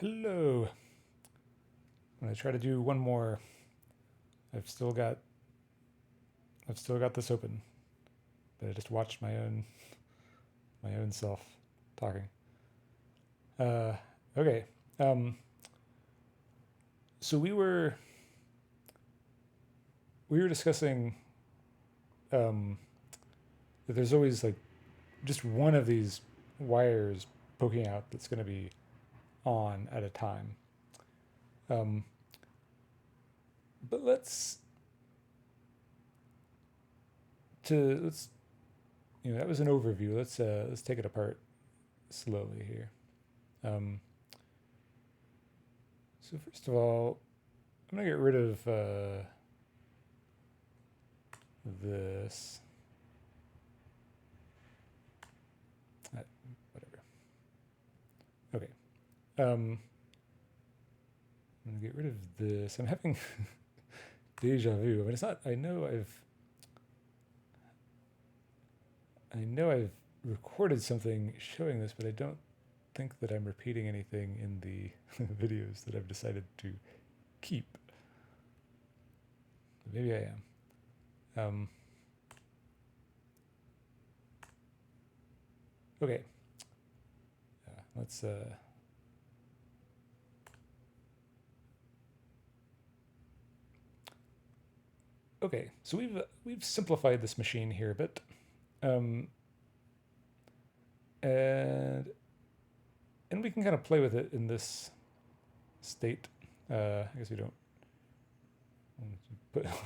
Hello. I'm gonna try to do one more. I've still got I've still got this open, but I just watched my own self talking. Uh, okay. Um, so we were discussing um, that there's always like just one of these wires poking out that's going to be on at a time. Um, but let's that was an overview. Let's take it apart slowly here. Um, so first of all, I'm gonna get rid of this. Whatever. Okay. Um, I'm gonna get rid of this. I'm having deja vu. I mean, it's not. I know I've recorded something showing this, but I don't think that I'm repeating anything in the videos that I've decided to keep. Maybe I am. Okay. Let's. Okay. So we've simplified this machine here a bit, um, and we can kind of play with it in this state. I guess we don't.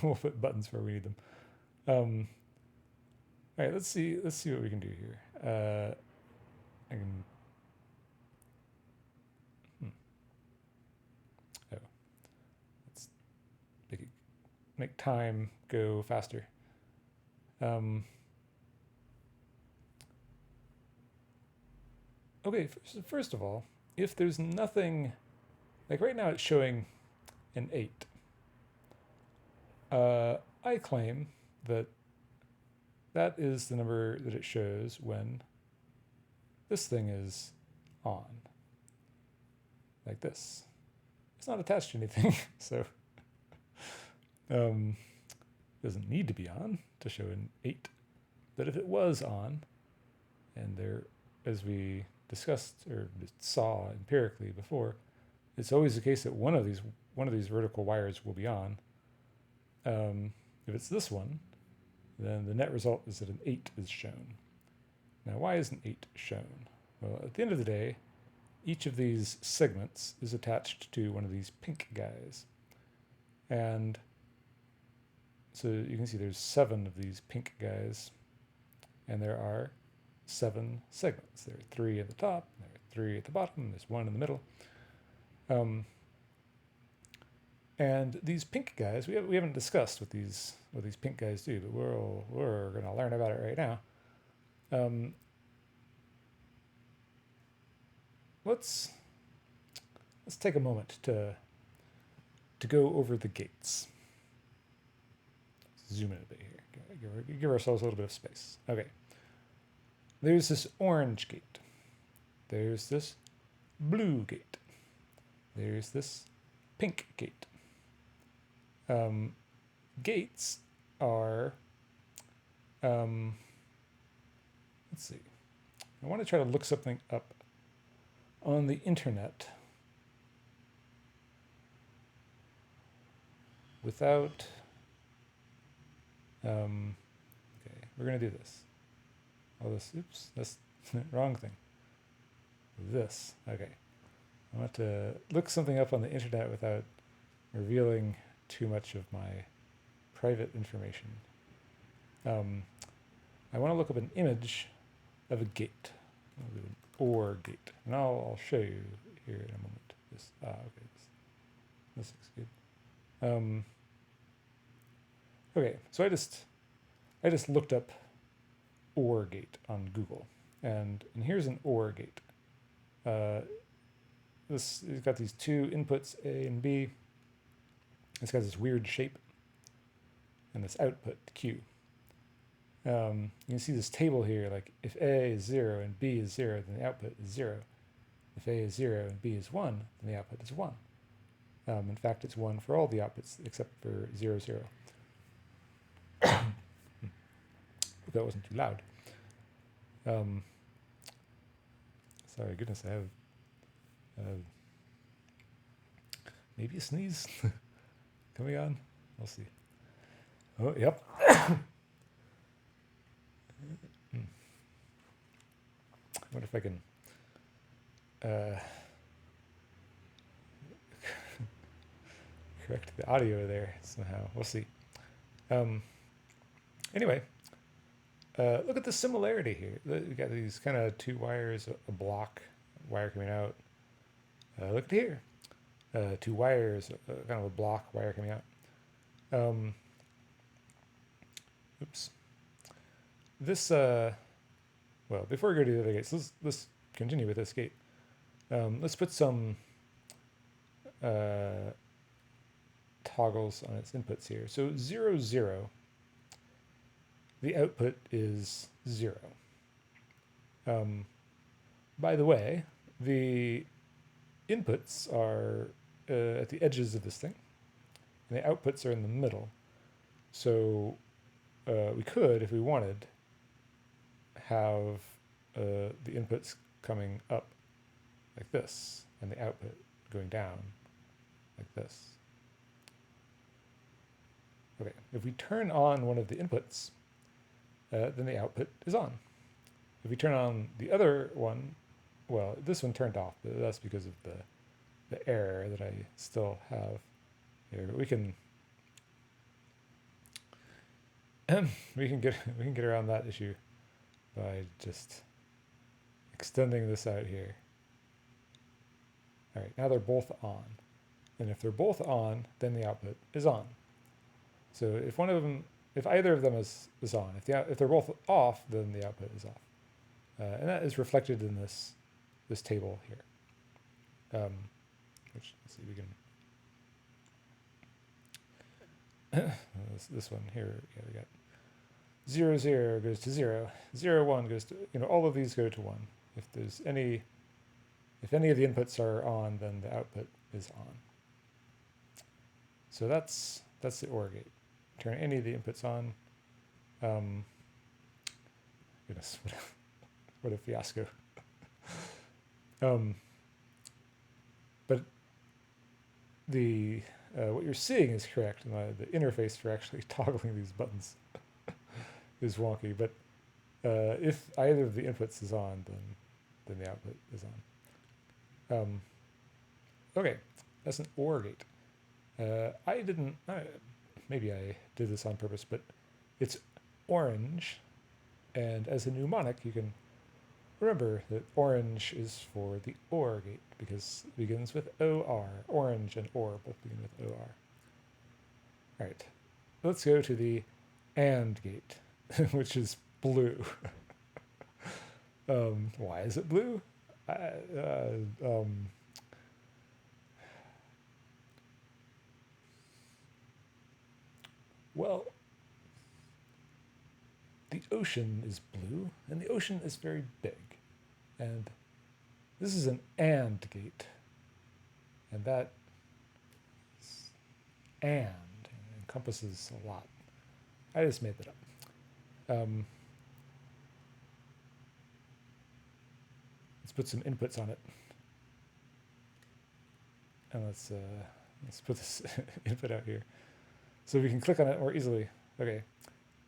We'll put buttons where we need them. All right, let's see what we can do here. I can. Hmm, oh, let's make time go faster. Um, okay, first of all, if there's nothing, like right now it's showing an 8. I claim that that is the number that it shows when this thing is on, like this. It's not attached to anything, so it doesn't need to be on to show an 8. But if it was on, and there, as we discussed or saw empirically before, it's always the case that one of these vertical wires will be on. If it's this one, then the net result is that an 8 is shown. Now, why is an 8 shown? Well, at the end of the day, each of these segments is attached to one of these pink guys. And so you can see there's 7 of these pink guys, and there are 7 segments. There are 3 at the top, there are 3 at the bottom, there's 1 in the middle. And these pink guys, we haven't discussed what these pink guys do, but we're going to learn about it right now. Let's take a moment to go over the gates. Zoom in a bit here. Give ourselves a little bit of space. Okay. There's this orange gate. There's this blue gate. There's this pink gate. Gates are, let's see. I want to try to look something up on the internet without, okay, we're going to do this. Oops, that's wrong thing. This, okay. I want to look something up on the internet without revealing too much of my private information. I want to look up an image of a gate, an OR gate, and I'll show you here in a moment. Okay, this looks good. Okay, so I just looked up OR gate on Google, and here's an OR gate. It's got these 2 inputs, A and B. It's got this weird shape, and this output, Q. You can see this table here, like if A is 0 and B is 0, then the output is 0. If A is 0 and B is 1, then the output is 1. In fact, it's 1 for all the outputs except for 0, 0. Hope that wasn't too loud. Sorry, goodness, I have maybe a sneeze coming on. We'll see. Oh, yep. I wonder if I can correct the audio there somehow. We'll see. Anyway, look at the similarity here. We got these kind of two wires, a block wire coming out. Look at here. Two wires, kind of a block wire coming out. Oops. This, well, before we go to the other gates, let's continue with this gate. Let's put some toggles on its inputs here. So 0, 0, the output is 0. By the way, the inputs are at the edges of this thing, and the outputs are in the middle. So we could, if we wanted, have the inputs coming up like this, and the output going down like this. Okay, if we turn on one of the inputs, then the output is on. If we turn on the other one, well, this one turned off, but that's because of the error that I still have here. But we can get around that issue by just extending this out here. All right, now they're both on. And if they're both on, then the output is on. So if one of them, if either of them is on, if they're both off, then the output is off. And that is reflected in this table here. Which, let's see, we can, this one here, yeah, we got 0, 0 goes to 0, 0, 1 goes to, all of these go to 1. If any of the inputs are on, then the output is on. So that's the OR gate. Turn any of the inputs on. Goodness, what a fiasco. But the what you're seeing is correct. The interface for actually toggling these buttons is wonky. But if either of the inputs is on, then the output is on. Okay, that's an OR gate. Maybe I did this on purpose, but it's orange, and as a mnemonic, you can remember that orange is for the OR gate because it begins with OR. Orange and OR both begin with OR. All right, let's go to the AND gate, which is blue. Why is it blue? Well, the ocean is blue, and the ocean is very big. And this is an AND gate. And that AND encompasses a lot. I just made that up. Let's put some inputs on it. And let's put this input out here, so we can click on it more easily. Okay,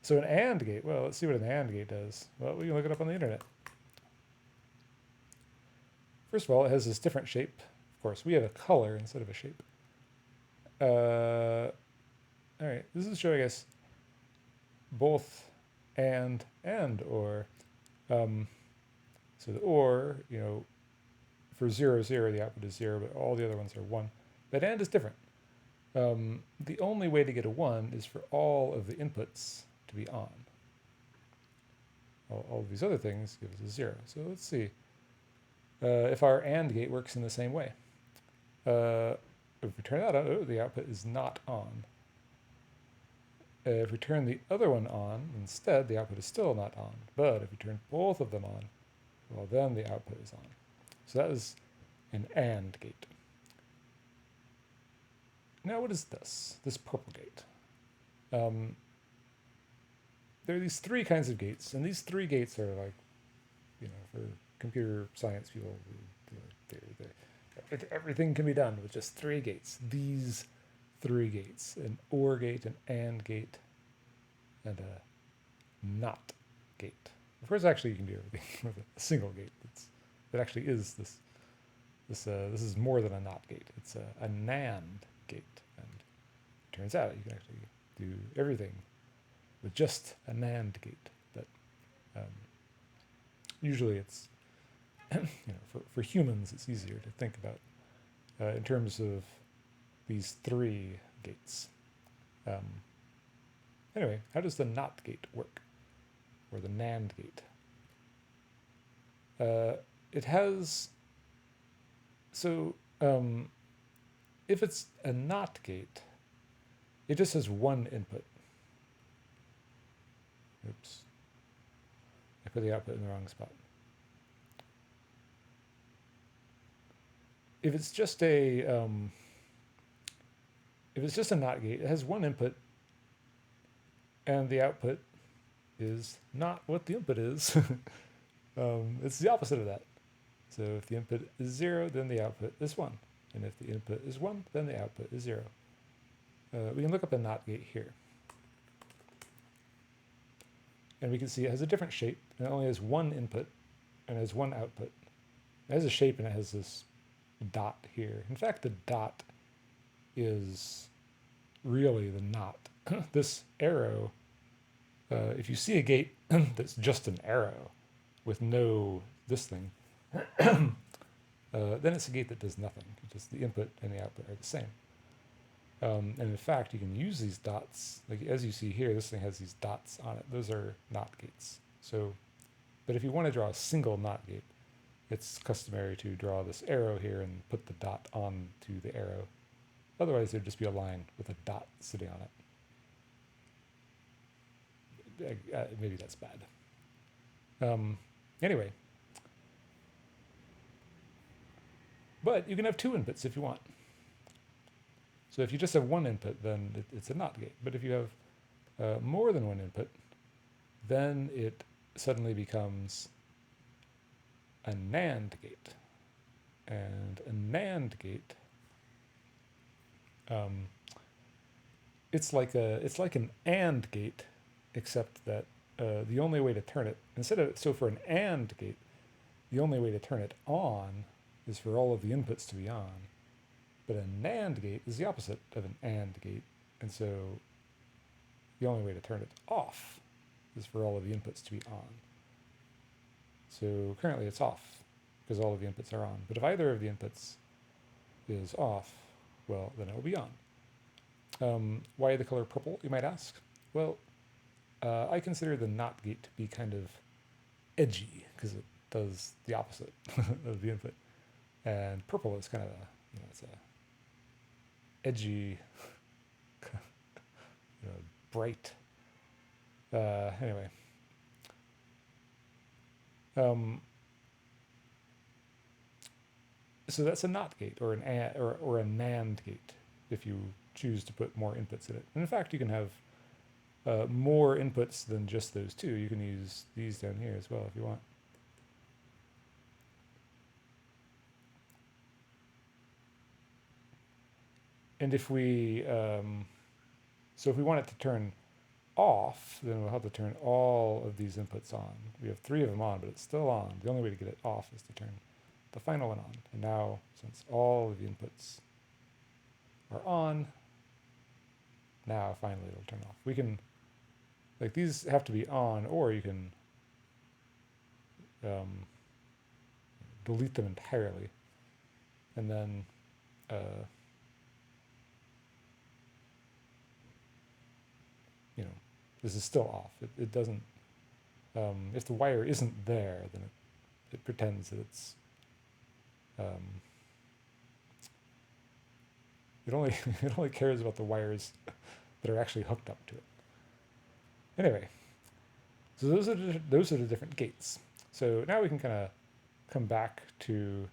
so an AND gate, well, let's see what an AND gate does. Well, we can look it up on the internet. First of all, it has this different shape. Of course, we have a color instead of a shape. All right, this is showing us both and or. So the OR, for 0, 0, the output is 0, but all the other ones are 1. But AND is different. The only way to get a 1 is for all of the inputs to be on. All of these other things give us a 0. So let's see if our AND gate works in the same way. If we turn that on, the output is not on. If we turn the other one on instead, the output is still not on. But if we turn both of them on, well, then the output is on. So that is an AND gate. Now what is this purple gate? There are these three kinds of gates, and these three gates are like, for computer science people, everything can be done with just three gates. These three gates: an OR gate, an AND gate, and a NOT gate. Of course, actually, you can do everything with a single gate. That actually is this. This is more than a NOT gate. It's a NAND gate, and it turns out you can actually do everything with just a NAND gate. But usually, it's for humans, it's easier to think about in terms of these three gates. Anyway, how does the NOT gate work, or the NAND gate? It has, so if it's a NOT gate, it just has one input. Oops, I put the output in the wrong spot. If it's just a NOT gate, it has one input, and the output is not what the input is. It's the opposite of that. So if the input is 0, then the output is 1. And if the input is 1, then the output is 0. We can look up the NOT gate here. And we can see it has a different shape, and it only has one input, and it has one output. It has a shape, and it has this dot here. In fact, the dot is really the NOT. This arrow, if you see a gate that's just an arrow with no this thing, then it's a gate that does nothing. Just the input and the output are the same. And in fact, you can use these dots, like as you see here, this thing has these dots on it. Those are NOT gates. So, but if you want to draw a single NOT gate, it's customary to draw this arrow here and put the dot onto the arrow. Otherwise, there'd just be a line with a dot sitting on it. Maybe that's bad. Anyway. But you can have two inputs if you want. So if you just have one input, then it's a NOT gate. But if you have more than one input, then it suddenly becomes a NAND gate. And a NAND gate, it's like an AND gate, except that the only way to turn it, so for an AND gate, the only way to turn it on is for all of the inputs to be on. But a NAND gate is the opposite of an AND gate, and so the only way to turn it off is for all of the inputs to be on. So currently it's off, because all of the inputs are on. But if either of the inputs is off, well, then it will be on. Why the color purple, you might ask? Well, I consider the NOT gate to be kind of edgy, because it does the opposite of the input. And purple is kind of it's a edgy, bright. Anyway. So that's a NOT gate, or or a NAND gate, if you choose to put more inputs in it. And in fact, you can have more inputs than just those two. You can use these down here as well if you want. And if we, so if we want it to turn off, then we'll have to turn all of these inputs on. We have 3 of them on, but it's still on. The only way to get it off is to turn the final one on. And now, since all of the inputs are on, now finally it'll turn off. We can, like, these have to be on, or you can delete them entirely. And then this is still off. It doesn't, if the wire isn't there, then it pretends that it's, it only cares about the wires that are actually hooked up to it. Anyway, so those are the different gates. So now we can kind of come back to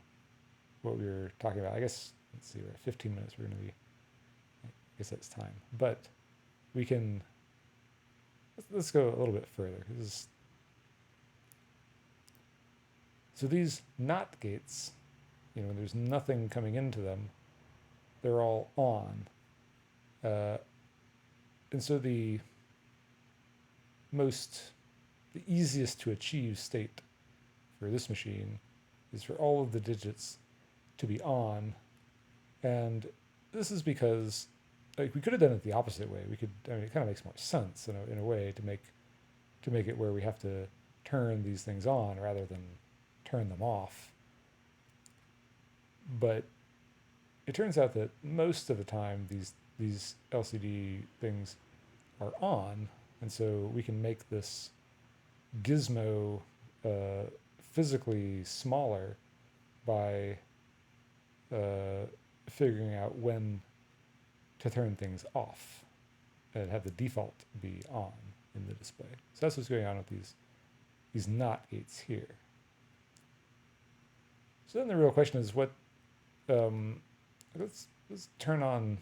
what we were talking about. I guess, let's see, we're at 15 minutes. We're going to be, I guess that's time. But we can, let's go a little bit further. So these NOT gates, when there's nothing coming into them, they're all on. And so the easiest to achieve state for this machine is for all of the digits to be on. And this is because we could have done it the opposite way. It kind of makes more sense in a way to make it where we have to turn these things on rather than turn them off. But it turns out that most of the time these LCD things are on, and so we can make this gizmo physically smaller by figuring out when to turn things off and have the default be on in the display. So that's what's going on with these NOT gates here. So then the real question is let's turn on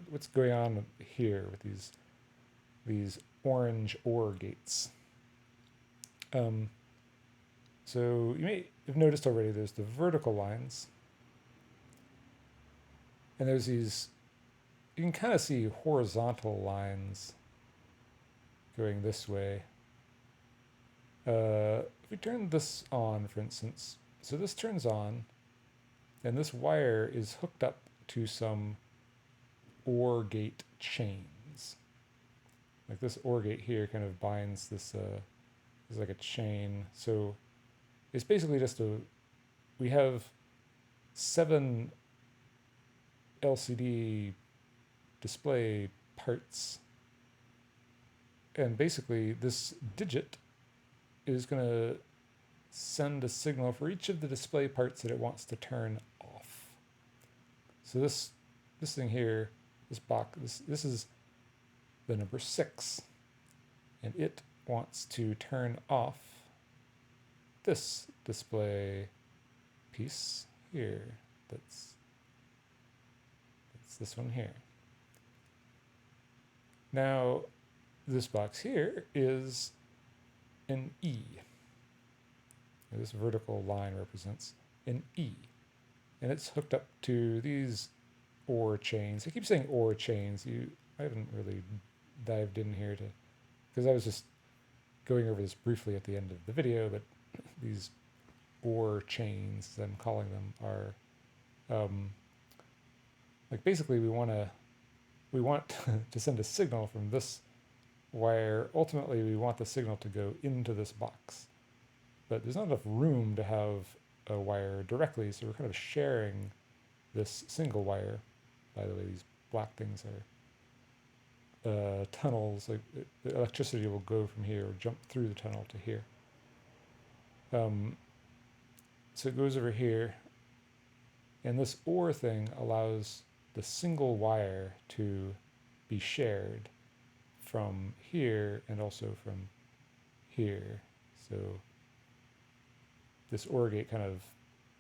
what's going on here with these orange OR gates. So you may have noticed already there's the vertical lines, and there's these, you can kind of see horizontal lines going this way. If we turn this on, for instance, so this turns on, and this wire is hooked up to some OR gate chains. Like this OR gate here kind of binds this, is like a chain. So it's basically just we have 7 LCD display parts. And basically this digit is going to send a signal for each of the display parts that it wants to turn off. So this thing here, this box, this is the number 6, and it wants to turn off this display piece here. That's this one here. Now, this box here is an E. This vertical line represents an E, and it's hooked up to these OR chains. I keep saying OR chains. I haven't really dived in here because I was just going over this briefly at the end of the video, but these OR chains, as I'm calling them, are like basically we want to send a signal from this wire. Ultimately, we want the signal to go into this box, but there's not enough room to have a wire directly, so we're kind of sharing this single wire. By the way, these black things are tunnels. Like the electricity will go from here or jump through the tunnel to here. So it goes over here, and this OR thing allows the single wire to be shared from here and also from here. So this OR gate kind of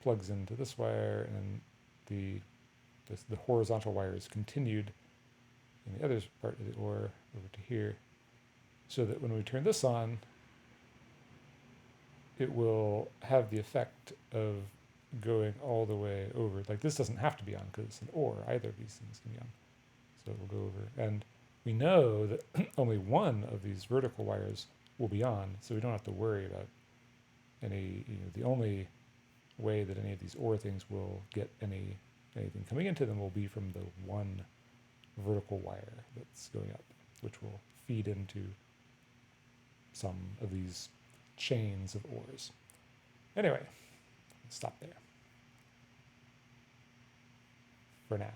plugs into this wire, and then the horizontal wire is continued in the other part of the OR over to here, so that when we turn this on, it will have the effect of going all the way over. Like this doesn't have to be on because it's an OR. Either of these things can be on. So it will go over. And we know that only one of these vertical wires will be on, so we don't have to worry about any, the only way that any of these OR things will get anything coming into them will be from the one vertical wire that's going up, which will feed into some of these chains of ORs. Anyway, stop there for now.